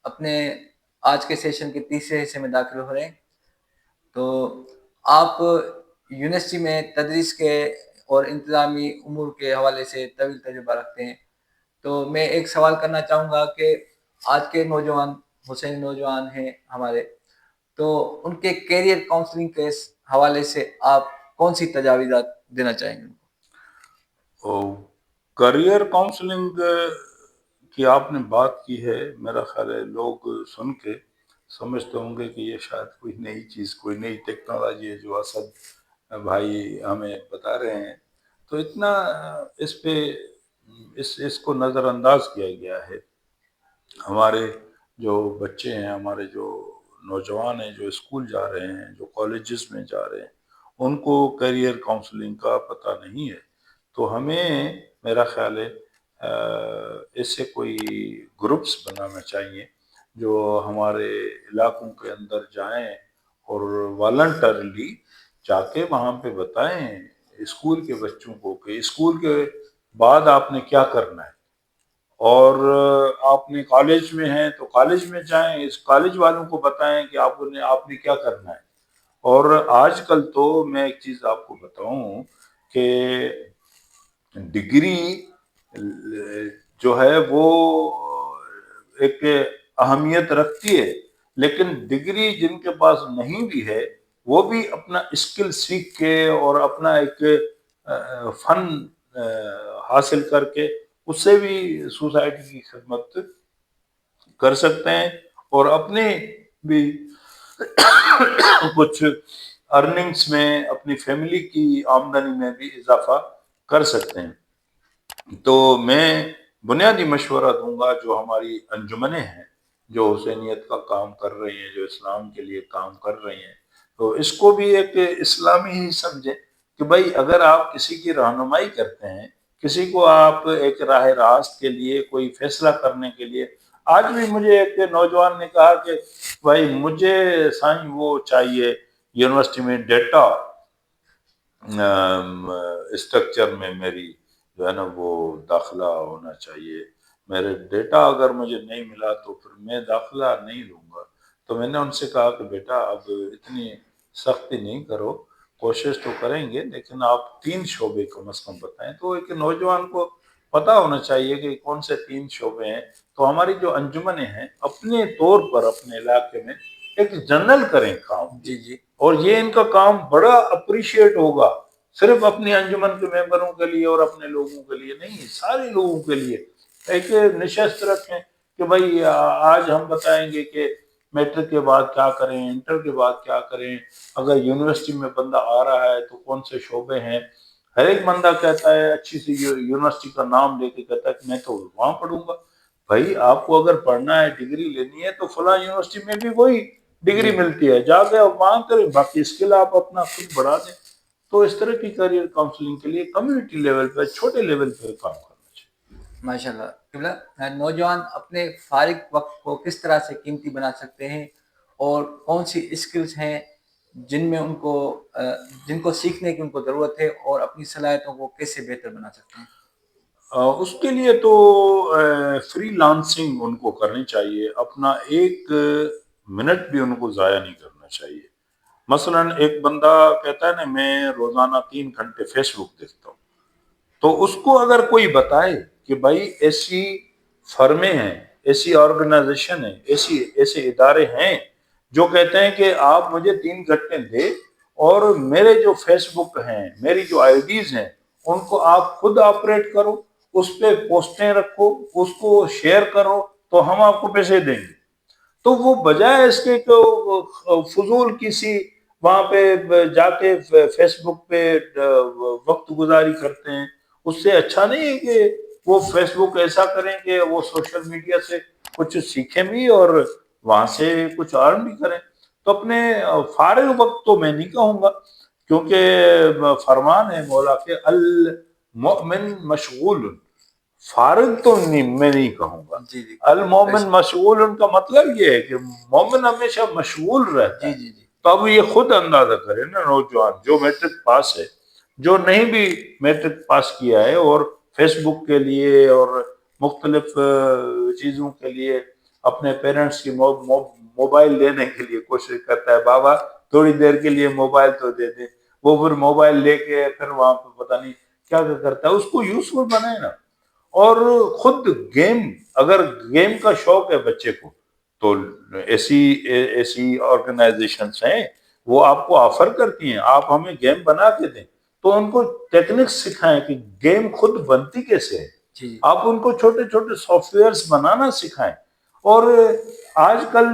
اپنے آج کے سیشن کے تیسرے حصے میں داخل ہو رہے ہیں۔ تو آپ یونیورسٹی میں تدریس کے اور انتظامی امور کے حوالے سے طویل تجربہ رکھتے ہیں، تو میں ایک سوال کرنا چاہوں گا کہ آج کے نوجوان حسین نوجوان ہیں ہمارے، تو ان کے کیریئر کاؤنسلنگ کے حوالے سے آپ کون سی تجاویزات دینا چاہیں گے؟ کریئر کاؤنسلنگ کی آپ نے بات کی ہے، میرا خیال ہے لوگ سن کے سمجھتے ہوں گے کہ یہ شاید کوئی نئی چیز، کوئی نئی ٹیکنالوجی ہے جو اسد بھائی ہمیں بتا رہے ہیں، تو اتنا اس پہ اس کو نظر انداز کیا گیا ہے۔ ہمارے جو بچے ہیں، ہمارے جو نوجوان ہیں، جو اسکول جا رہے ہیں، جو کالجز میں جا رہے ہیں، ان کو کیریئر کاؤنسلنگ کا پتہ نہیں ہے۔ تو ہمیں میرا خیال ہے اس سے کوئی گروپس بنانا چاہیے جو ہمارے علاقوں کے اندر جائیں اور والنٹرلی جا کے وہاں پہ بتائیں اسکول کے بچوں کو کہ اسکول کے بعد آپ نے کیا کرنا ہے، اور آپ نے کالج میں ہیں تو کالج میں جائیں، اس کالج والوں کو بتائیں کہ آپ نے کیا کرنا ہے۔ اور آج کل تو میں ایک چیز آپ کو بتاؤں کہ ڈگری جو ہے وہ ایک اہمیت رکھتی ہے، لیکن ڈگری جن کے پاس نہیں بھی ہے وہ بھی اپنا اسکل سیکھ کے اور اپنا ایک فن حاصل کر کے اس سے بھی سوسائٹی کی خدمت کر سکتے ہیں اور اپنے بھی کچھ ارننگز میں، اپنی فیملی کی آمدنی میں بھی اضافہ کر سکتے ہیں۔ تو میں بنیادی مشورہ دوں گا جو ہماری انجمنیں ہیں، جو حسینیت کا کام کر رہی ہیں، جو اسلام کے لیے کام کر رہی ہیں، تو اس کو بھی ایک اسلامی ہی سمجھیں کہ بھائی اگر آپ کسی کی رہنمائی کرتے ہیں، کسی کو آپ ایک راہ راست کے لیے کوئی فیصلہ کرنے کے لیے، آج بھی مجھے ایک نوجوان نے کہا کہ بھائی مجھے سائیں وہ چاہیے یونیورسٹی میں ڈیٹا اسٹرکچر میں میری جو ہے نا وہ داخلہ ہونا چاہیے، میرے ڈیٹا اگر مجھے نہیں ملا تو پھر میں داخلہ نہیں لوں گا۔ تو میں نے ان سے کہا کہ بیٹا اب اتنی سختی نہیں کرو، کوشش تو کریں گے لیکن آپ 3 شعبے کم از کم بتائیں۔ تو ایک نوجوان کو پتہ ہونا چاہیے کہ کون سے 3 شعبے ہیں۔ تو ہماری جو انجمنیں ہیں اپنے طور پر اپنے علاقے میں ایک جنرل کریں کام یہ، جی اور یہ ان کا کام بڑا اپریشیٹ ہوگا، صرف اپنی انجمن کے ممبروں کے لیے اور اپنے لوگوں کے لیے نہیں، سارے لوگوں کے لیے ایک نشست رکھیں کہ بھائی آج ہم بتائیں گے کہ میٹرک کے بعد کیا کریں، انٹر کے بعد کیا کریں، اگر یونیورسٹی میں بندہ آ رہا ہے تو کون سے شعبے ہیں۔ ہر ایک بندہ کہتا ہے اچھی سی یونیورسٹی کا نام لے کے کہتا ہے کہ میں تو وہاں پڑھوں گا۔ بھائی آپ کو اگر پڑھنا ہے، ڈگری لینی ہے تو فلاں یونیورسٹی میں بھی وہی ڈگری جی ملتی ہے، جا کے وہاں کریں، باقی اسکل آپ اپنا خود بڑھا دیں۔ تو اس طرح کی کیریئر کاؤنسلنگ کے لیے کمیونٹی لیول پہ، چھوٹے لیول پہ کام کرنا چاہیے۔ ماشاء اللہ قبلہ، نوجوان اپنے فارغ وقت کو کس طرح سے قیمتی بنا سکتے ہیں اور کون سی اسکلز ہیں جن میں جن کو سیکھنے کی ان کو ضرورت ہے اور اپنی صلاحیتوں کو کیسے بہتر بنا سکتے ہیں؟ اس کے لیے تو فری لانسنگ ان کو کرنی چاہیے، اپنا ایک منٹ بھی ان کو ضائع نہیں کرنا چاہیے۔ مثلا ایک بندہ کہتا ہے نا میں روزانہ 3 گھنٹے فیس بک دیکھتا ہوں، تو اس کو اگر کوئی بتائے کہ بھائی ایسی فرمیں ہیں، ایسی آرگنائزیشن ہیں، ایسے ادارے ہیں جو کہتے ہیں کہ آپ مجھے 3 گھنٹے دے اور میرے جو فیس بک ہیں، میری جو آئی ڈیز ہیں، ان کو آپ خود آپریٹ کرو، اس پہ پوسٹیں رکھو، اس کو شیئر کرو، تو ہم آپ کو پیسے دیں گے۔ تو وہ بجائے اس کے فضول کسی وہاں پہ جا کے فیس بک پہ وقت گزاری کرتے ہیں، اس سے اچھا نہیں ہے کہ وہ فیس بک ایسا کریں کہ وہ سوشل میڈیا سے کچھ سیکھیں بھی اور وہاں سے کچھ ارن بھی کریں۔ تو اپنے فارغ وقت تو میں نہیں کہوں گا، کیونکہ فرمان ہے مولا کے المؤمن مشغول، فارغ تو نہیں، میں نہیں کہوں گا۔ جی جی المومن مشغول ان کا مطلب یہ ہے کہ مومن ہمیشہ مشغول رہتا جی ہے۔ جی جی تو اب یہ خود اندازہ کرے نا نوجوان جو میٹرک پاس ہے، جو نہیں بھی میٹرک پاس کیا ہے اور فیس بک کے لیے اور مختلف چیزوں کے لیے اپنے پیرنٹس کی موبائل لینے کے لیے کوشش کرتا ہے، بابا تھوڑی دیر کے لیے موبائل تو دے دیں، وہ پھر موبائل لے کے پھر وہاں پہ پتہ نہیں کیا کیا کرتا ہے. اس کو یوزفل بنائے نا. اور خود گیم، اگر گیم کا شوق ہے بچے کو تو ایسی آرگنائزیشنس ہیں وہ آپ کو آفر کرتی ہیں، آپ ہمیں گیم بنا کے دیں تو ان کو ٹیکنکس سکھائیں کہ گیم خود بنتی کیسے ہے. جی آپ ان کو چھوٹے چھوٹے سافٹ ویئرس بنانا سکھائیں. اور آج کل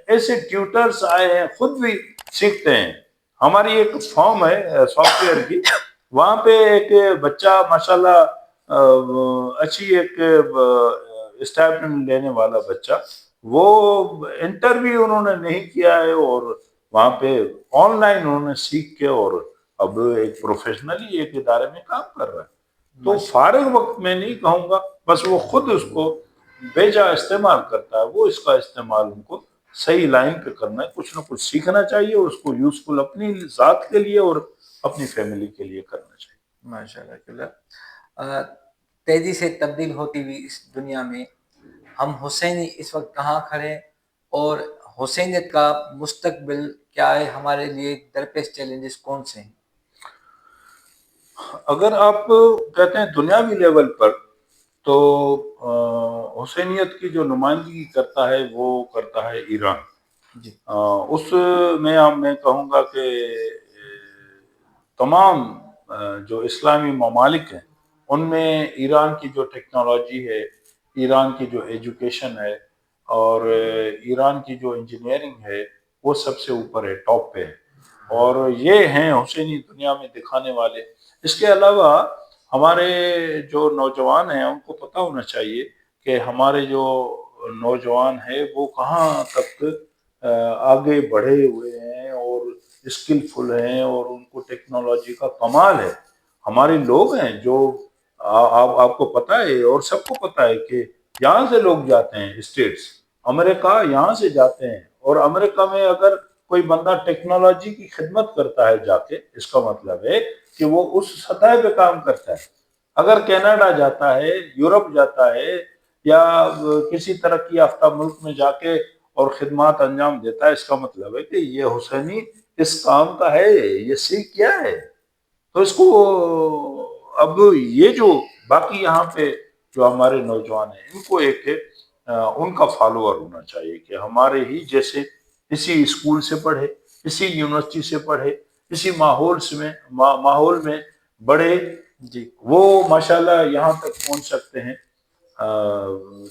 ایسے ٹیوٹرز آئے ہیں، خود بھی سیکھتے ہیں. ہماری ایک فارم ہے سافٹ ویئر کی، وہاں پہ ایک بچہ ماشاءاللہ اچھی ایک اسٹائپینڈ لینے والا بچہ، وہ انٹرویو انہوں نے نہیں کیا ہے اور وہاں پہ آن لائن انہوں نے سیکھ کے اور اب ایک پروفیشنلی ایک ادارے میں کام کر رہا ہے. تو ماشاء فارغ وقت میں نہیں کہوں گا، بس وہ خود اس کو بیجا استعمال کرتا ہے. وہ اس کا استعمال ان کو صحیح لائن پہ کرنا ہے، کچھ نہ کچھ سیکھنا چاہیے اور اس کو یوزفل اپنی ذات کے لیے اور اپنی فیملی کے لیے کرنا چاہیے. ماشاء اللہ. تیزی سے تبدیل ہوتی ہوئی اس دنیا میں ہم حسینی اس وقت کہاں کھڑے ہیں اور حسینیت کا مستقبل کیا ہے؟ ہمارے لیے درپیش چیلنجز کون سے ہیں؟ اگر آپ کہتے ہیں دنیاوی لیول پر تو حسینیت کی جو نمائندگی کرتا ہے وہ کرتا ہے ایران. جی اس میں کہوں گا کہ تمام جو اسلامی ممالک ہیں ان میں ایران کی جو ٹیکنالوجی ہے، ایران کی جو ایجوکیشن ہے اور ایران کی جو انجینئرنگ ہے وہ سب سے اوپر ہے، ٹاپ پہ ہے. اور یہ ہیں حسینی دنیا میں دکھانے والے. اس کے علاوہ ہمارے جو نوجوان ہیں ان کو پتہ ہونا چاہیے کہ ہمارے جو نوجوان ہیں وہ کہاں تک آگے بڑھے ہوئے ہیں اور اسکلفل ہیں اور ان کو ٹیکنالوجی کا کمال ہے. ہمارے لوگ ہیں جو آپ کو پتہ ہے اور سب کو پتہ ہے کہ یہاں سے لوگ جاتے ہیں اسٹیٹس، امریکہ یہاں سے جاتے ہیں. اور امریکہ میں اگر کوئی بندہ ٹیکنالوجی کی خدمت کرتا ہے جا کے، اس کا مطلب ہے کہ وہ اس سطح پہ کام کرتا ہے. اگر کینیڈا جاتا ہے، یورپ جاتا ہے یا کسی ترقی یافتہ ملک میں جا کے اور خدمات انجام دیتا ہے، اس کا مطلب ہے کہ یہ حسینی اس کام کا ہے، یہ سیکھ کیا ہے. تو اس کو اب یہ جو باقی یہاں پہ جو ہمارے نوجوان ہیں ان کو ایک ان کا فالوور ہونا چاہیے کہ ہمارے ہی جیسے اسی اسکول سے پڑھے، اسی یونیورسٹی سے پڑھے، اسی ماحول میں بڑے، جی وہ ماشاءاللہ یہاں تک پہنچ سکتے ہیں.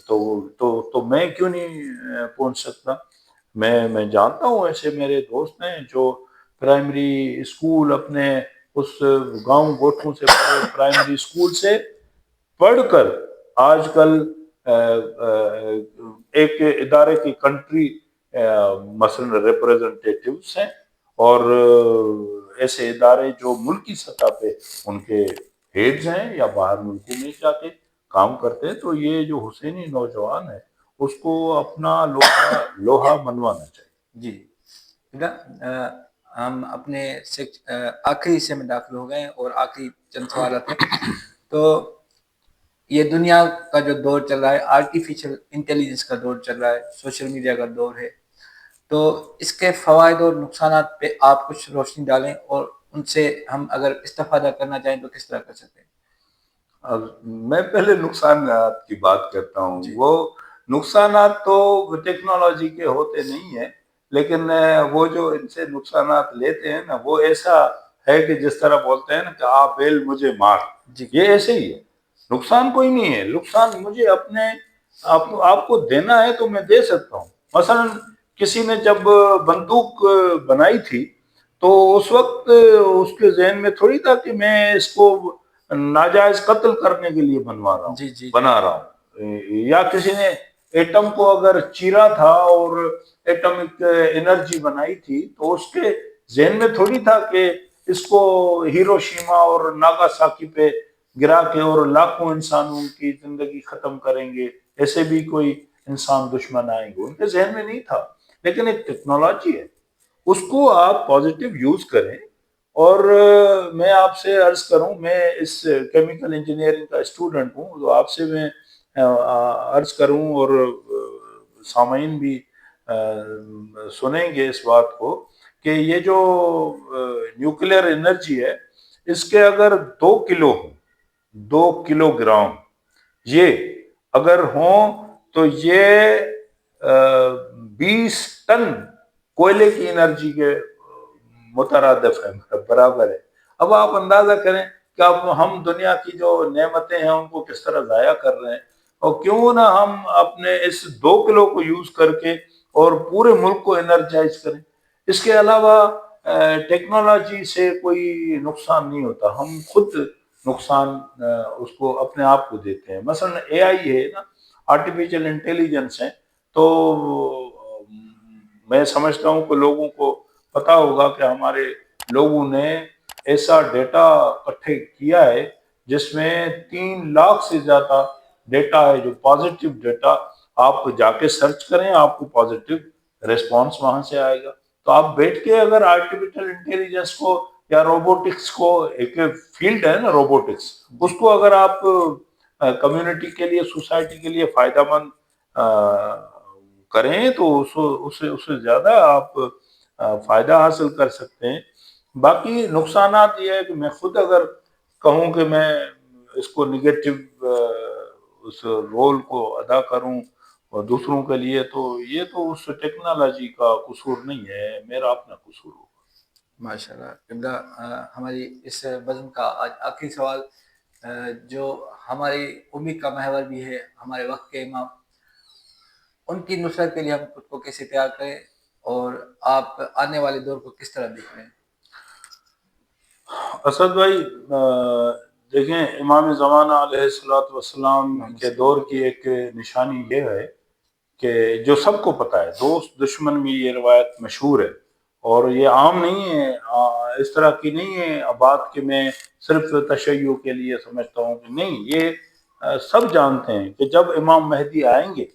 تو میں کیوں نہیں پہنچ سکتا؟ میں جانتا ہوں ایسے میرے دوست ہیں جو پرائمری اسکول اپنے اس گاؤں گوٹھوں سے پڑھے، پرائمری اسکول سے پڑھ کر آج کل ایک ادارے کی کنٹری مثلا ریپریزنٹیٹیوز ہیں اور ایسے ادارے جو ملکی سطح پہ ان کے ہیڈز ہیں یا باہر ملکوں میں جا کے کام کرتے ہیں. تو یہ جو حسینی نوجوان ہے اس کو اپنا لوہا منوانا چاہیے. جی ہم اپنے آخری حصے میں داخل ہو گئے ہیں اور آخری چند سوالات ہیں. تو یہ دنیا کا جو دور چل رہا ہے، آرٹیفیشل انٹیلیجنس کا دور چل رہا ہے، سوشل میڈیا کا دور ہے، تو اس کے فوائد اور نقصانات پہ آپ کچھ روشنی ڈالیں اور ان سے ہم اگر استفادہ کرنا چاہیں تو کس طرح کر سکتے ہیں؟ میں پہلے نقصانات کی بات کرتا ہوں. جی وہ نقصانات تو ٹیکنالوجی کے ہوتے نہیں ہیں، لیکن وہ جو ان سے نقصانات لیتے ہیں نا وہ ایسا ہے کہ جس طرح بولتے ہیں نا کہ آپ بیل مجھے مار، جی یہ ایسے ہی ہے. نقصان کوئی نہیں ہے. نقصان مجھے اپنے آپ کو دینا ہے تو میں دے سکتا ہوں. مثلا کسی نے جب بندوق بنائی تھی تو اس وقت اس کے ذہن میں تھوڑی تھا کہ میں اس کو ناجائز قتل کرنے کے لیے جی جی بنا رہا ہوں. یا کسی نے ایٹم کو اگر چیرا تھا اور ایٹمک انرجی بنائی تھی تو اس کے ذہن میں تھوڑی تھا کہ اس کو ہیروشیما اور ناگاساکی پہ گرا کے اور لاکھوں انسانوں کی زندگی ختم کریں گے، ایسے بھی کوئی انسان دشمن آئیں گے، ان کے ذہن میں نہیں تھا. لیکن ایک ٹیکنالوجی ہے، اس کو آپ پازیٹیو یوز کریں. اور میں آپ سے عرض کروں، میں اس کیمیکل انجینئرنگ کا اسٹوڈنٹ ہوں، تو آپ سے میں عرض کروں اور سامعین بھی سنیں گے اس بات کو کہ یہ جو نیوکلیئر انرجی ہے اس کے اگر 2 کلو ہوں، 2 کلو گرام یہ اگر ہوں تو یہ 20 ٹن کوئلے کی انرجی کے مترادف ہے، برابر ہے۔ اب آپ اندازہ کریں کہ اب ہم دنیا کی جو نعمتیں ہیں ان کو کس طرح ضائع کر رہے ہیں، اور کیوں نہ ہم اپنے اس 2 کلو کو یوز کر کے اور پورے ملک کو انرجائز کریں۔ اس کے علاوہ ٹیکنالوجی سے کوئی نقصان نہیں ہوتا، ہم خود نقصان اس کو اپنے آپ کو دیتے ہیں۔ مثلا اے آئی ہے نا، آرٹیفیشل انٹیلیجنس ہے، تو میں سمجھتا ہوں کہ لوگوں کو پتا ہوگا کہ ہمارے لوگوں نے ایسا ڈیٹا اکٹھے کیا ہے جس میں 3 لاکھ سے زیادہ ڈیٹا ہے، جو پازیٹیو ڈیٹا، آپ جا کے سرچ کریں آپ کو پازیٹیو ریسپانس وہاں سے آئے گا۔ تو آپ بیٹھ کے اگر آرٹیفیشل انٹیلیجنس کو یا روبوٹکس کو، ایک فیلڈ ہے نا روبوٹکس، اس کو اگر آپ کمیونٹی کے لیے، سوسائٹی کے لیے فائدہ مند کریں تو اس سے زیادہ آپ فائدہ حاصل کر سکتے ہیں۔ باقی نقصانات یہ ہے کہ میں خود اگر کہوں کہ میں اس کو نگیٹو اس رول کو ادا کروں اور دوسروں کے لیے، تو یہ تو اس ٹیکنالوجی کا قصور نہیں ہے، میرا اپنا قصور ہوگا۔ ماشاء اللہ قبلہ، ہماری اس بزم کا آج آخری سوال، جو ہماری امید کا محور بھی ہے، ہمارے وقت کے امام، ان کی نصرت کے لیے ہم خود کو کیسے تیار کریں اور آپ آنے والے دور کو کس طرح دیکھ رہے ہیں؟ اسد بھائی، دیکھیں امام زمانہ علیہ السلام کے دور کی ایک نشانی یہ ہے کہ جو سب کو پتہ ہے، دوست دشمن میں یہ روایت مشہور ہے، اور یہ عام نہیں ہے، اس طرح کی نہیں ہے بات کہ میں صرف تشیع کے لیے سمجھتا ہوں کہ نہیں، یہ سب جانتے ہیں کہ جب امام مہدی آئیں گے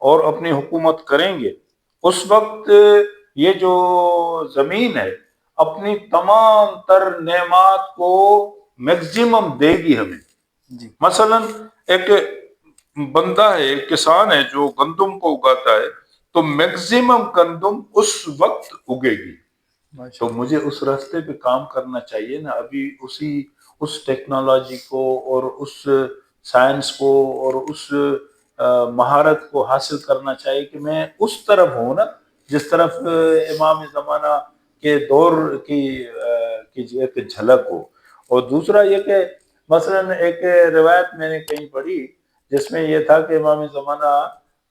اور اپنی حکومت کریں گے، اس وقت یہ جو زمین ہے اپنی تمام تر نعمات کو میکزیمم دے گی ہمیں۔ جی مثلا ایک بندہ ہے، ایک کسان ہے جو گندم کو اگاتا ہے، تو میکزیمم گندم اس وقت اگے گی۔ تو مجھے اس راستے پہ کام کرنا چاہیے نا، ابھی اس ٹیکنالوجی کو اور اس سائنس کو اور اس مہارت کو حاصل کرنا چاہیے کہ میں اس طرف ہوں نا، جس طرف امام زمانہ کے دور کی ایک جھلک ہو۔ اور دوسرا یہ کہ مثلا ایک روایت میں نے کہیں پڑھی جس میں یہ تھا کہ امام زمانہ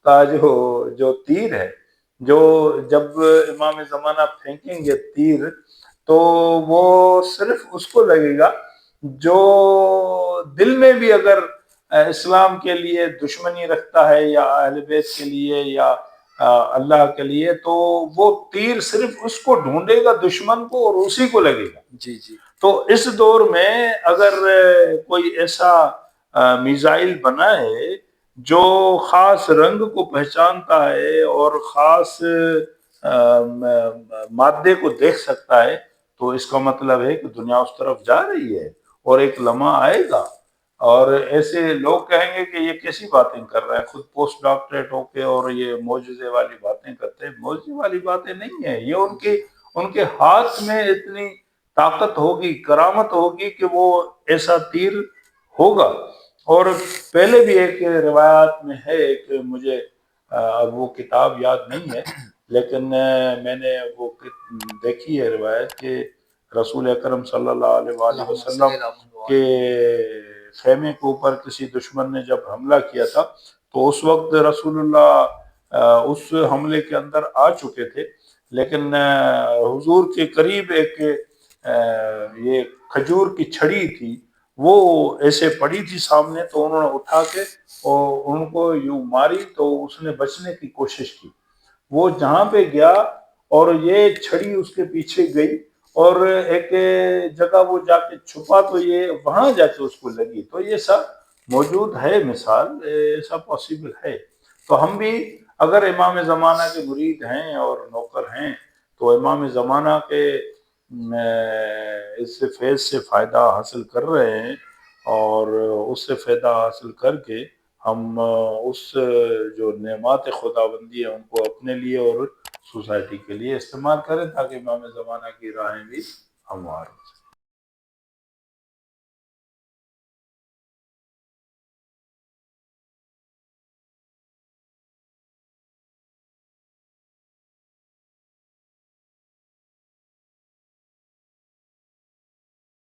کا جو تیر ہے، جو جب امام زمانہ پھینکیں گے تیر، تو وہ صرف اس کو لگے گا جو دل میں بھی اگر اسلام کے لیے دشمنی رکھتا ہے یا اہل بیت کے لیے یا اللہ کے لیے، تو وہ تیر صرف اس کو ڈھونڈے گا، دشمن کو، اور اسی کو لگے گا۔ جی جی تو اس دور میں اگر کوئی ایسا میزائل بنائے جو خاص رنگ کو پہچانتا ہے اور خاص مادے کو دیکھ سکتا ہے، تو اس کا مطلب ہے کہ دنیا اس طرف جا رہی ہے، اور ایک لمحہ آئے گا اور ایسے لوگ کہیں گے کہ یہ کیسی باتیں کر رہا ہے، خود پوسٹ ڈاکٹریٹ ہو کے اور یہ معجزے والی باتیں کرتے ہیں۔ معجزے والی باتیں نہیں ہیں، یہ ان کے ہاتھ میں اتنی طاقت ہوگی، کرامت ہوگی کہ وہ ایسا تیر ہوگا۔ اور پہلے بھی ایک روایات میں ہے کہ مجھے اب وہ کتاب یاد نہیں ہے، لیکن میں نے وہ دیکھی ہے روایت کہ رسول اکرم صلی اللہ علیہ وآلہ وسلم کے خیمے کے اوپر کسی دشمن نے جب حملہ کیا تھا، تو اس وقت رسول اللہ اس حملے کے اندر آ چکے تھے، لیکن حضور کے قریب ایک یہ کھجور کی چھڑی تھی، وہ ایسے پڑی تھی سامنے، تو انہوں نے اٹھا کے اور ان کو یوں ماری، تو اس نے بچنے کی کوشش کی۔ وہ جہاں پہ گیا اور یہ چھڑی اس کے پیچھے گئی اور ایک جگہ وہ جا کے چھپا، تو یہ وہاں جا کے اس کو لگی۔ تو یہ سب موجود ہے، مثال ایسا پاسبل ہے۔ تو ہم بھی اگر امام زمانہ کے مرید ہیں اور نوکر ہیں، تو امام زمانہ کے اس فیض سے فائدہ حاصل کر رہے ہیں، اور اس سے فائدہ حاصل کر کے ہم اس جو نعمات خداوندی ہیں ان کو اپنے لیے اور سوسائٹی کے لیے استعمال کریں تاکہ امام زمانہ کی راہیں بھی ہموار ہو سکیں.